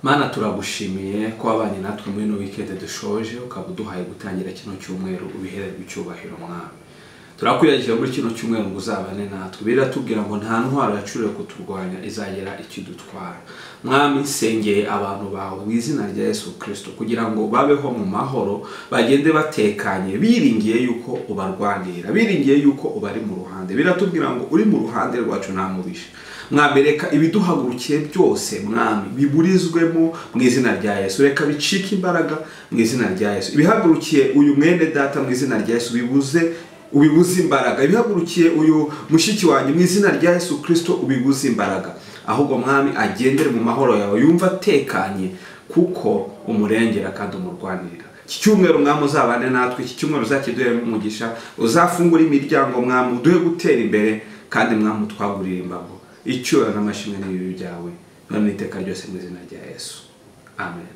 Mana turagushimiye ko wabanye natwe muri no weekend dushoje ukaba uduhaye gutangira kino cyumweru ubihererwa icyubahiro mwami. Turakwiragiye muri kino cyumweru ngo uzabane natwe. Biratubwira ngo nta ntwaro yacuriwe kuturwanya izagera ikidutwara. Mwami nsengeye abantu bawe mu izina rya Yesu Kristo kugira ngo babeho mu mahoro, bagende batekanye, biringiye yuko ubarwanira, biringiye yuko ubari mu ruhande. Biratubwira ngo uri mu ruhande rwacu nta mubisha. Mwami reka ibiduhagurukiye byose mwami biburizwemo mu izina rya Yesu, reka bicike imbaraga mu izina rya Yesu. Ibihagurukiye uyu mwene data mu izina rya Yesu ubibuze imbaraga. Ibihagurukiye uyu mushiki wanjye mu izina rya Yesu Kristo ubibuze imbaraga. Ahubwo mwami agendere mu mahoro yawe, yumva atekanye kuko umurengera kandi umurwanirira. Iki cyumweru mwami uzabane natwe, iki cyumweru uzakiduhere umugisha, uzafungura imiryango mwami, uduhe gutera imbere kandi mwami twagurira imbago. Icyubahiro n'amashimwe n'ibibi byawe none iteka ryose mu izina rya Yesu. Amen.